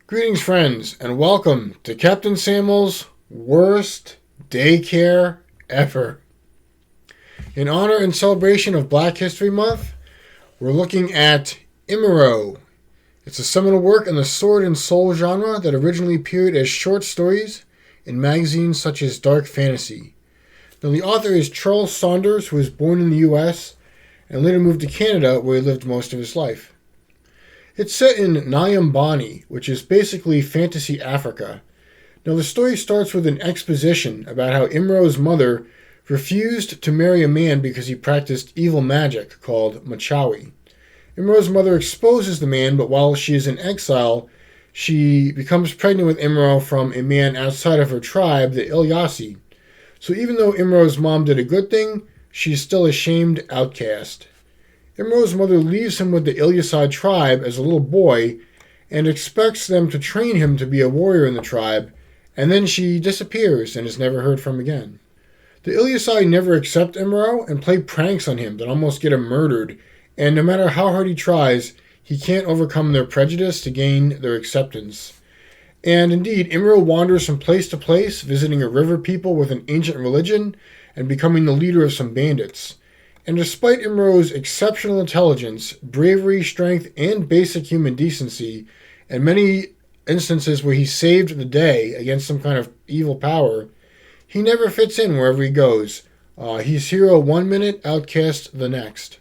Greetings, friends, and welcome to Captain Samuel's Worst Daycare Ever. In honor and celebration of Black History Month, we're looking at Imaro. It's a seminal work in the sword and soul genre that originally appeared as short stories in magazines such as Dark Fantasy. Now, the author is Charles Saunders, who was born in the U.S. and later moved to Canada, where he lived most of his life. It's set in Nyumbani, which is basically fantasy Africa. Now, the story starts with an exposition about how Imaro's mother refused to marry a man because he practiced evil magic called Machawi. Imaro's mother exposes the man, but while she is in exile, she becomes pregnant with Imaro from a man outside of her tribe, the Ilyasi. So even though Imaro's mom did a good thing, she's still a shamed outcast. Imaro's mother leaves him with the Ilyasi tribe as a little boy and expects them to train him to be a warrior in the tribe, and then she disappears and is never heard from again. The Ilyasi never accept Imaro and play pranks on him that almost get him murdered, and no matter how hard he tries, he can't overcome their prejudice to gain their acceptance. And indeed, Imaro wanders from place to place, visiting a river people with an ancient religion and becoming the leader of some bandits. And despite Imaro's exceptional intelligence, bravery, strength, and basic human decency, and many instances where he saved the day against some kind of evil power, he never fits in wherever he goes. He's hero one minute, outcast the next.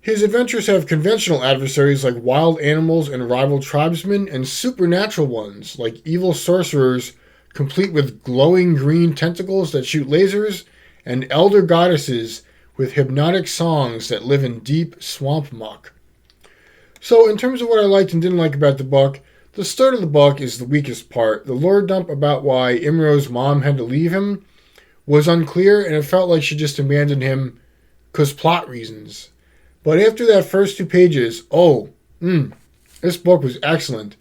His adventures have conventional adversaries like wild animals and rival tribesmen, and supernatural ones like evil sorcerers complete with glowing green tentacles that shoot lasers, and elder goddesses with hypnotic songs that live in deep swamp muck. So in terms of what I liked and didn't like about the book, the start of the book is the weakest part. The lore dump about why Imaro's mom had to leave him was unclear, and it felt like she just abandoned him because plot reasons. But after that first 2 pages, this book was excellent.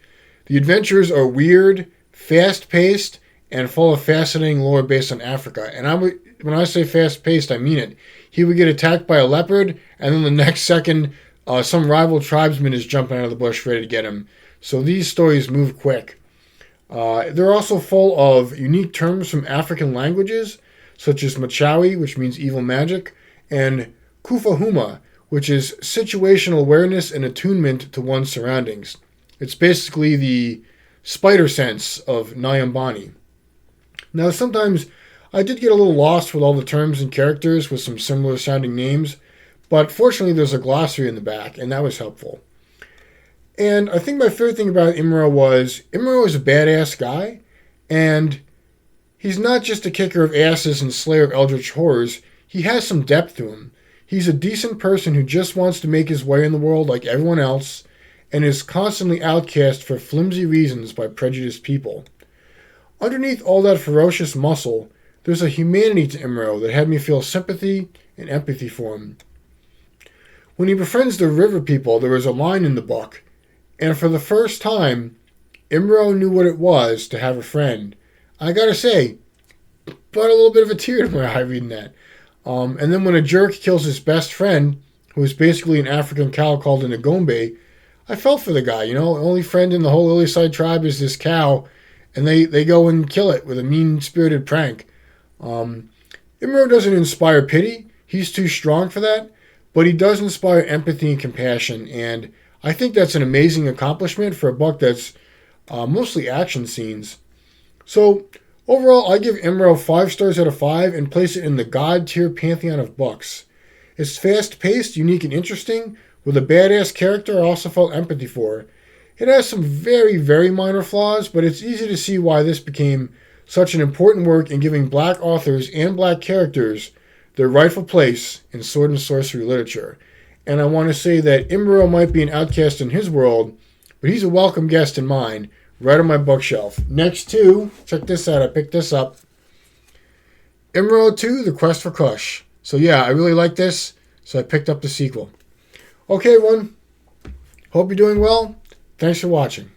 The adventures are weird, fast-paced, and full of fascinating lore based on Africa. And when I say fast-paced, I mean it. He would get attacked by a leopard, and then the next second, some rival tribesman is jumping out of the bush ready to get him. So these stories move quick. They're also full of unique terms from African languages, such as Machawi, which means evil magic, and Kufahuma, which is situational awareness and attunement to one's surroundings. It's basically the spider sense of Nyumbani. Now, sometimes I did get a little lost with all the terms and characters with some similar sounding names, but fortunately there's a glossary in the back, and that was helpful. And I think my favorite thing about Imaro is a badass guy, and he's not just a kicker of asses and slayer of eldritch horrors. He has some depth to him. He's a decent person who just wants to make his way in the world like everyone else, and is constantly outcast for flimsy reasons by prejudiced people. Underneath all that ferocious muscle, there's a humanity to Imaro that had me feel sympathy and empathy for him. When he befriends the river people, there was a line in the book, and for the first time, Imaro knew what it was to have a friend. I gotta say, brought a little bit of a tear to my eye reading that. And then when a jerk kills his best friend, who is basically an African cow called an Agombe, I felt for the guy. The only friend in the whole Ilyasi tribe is this cow, and they go and kill it with a mean-spirited prank. Imaro doesn't inspire pity. He's too strong for that. But he does inspire empathy and compassion, and I think that's an amazing accomplishment for a book that's mostly action scenes. So, overall, I give Imaro 5 stars out of 5 and place it in the God-tier pantheon of books. It's fast-paced, unique, and interesting, with a badass character I also felt empathy for. It has some very, very minor flaws, but it's easy to see why this became such an important work in giving black authors and black characters their rightful place in sword and sorcery literature. And I want to say that Imaro might be an outcast in his world, but he's a welcome guest in mine, right on my bookshelf. Next to, check this out, I picked this up, Imaro 2, The Quest for Kush. So yeah, I really like this, so I picked up the sequel. Okay, everyone, hope you're doing well. Thanks for watching.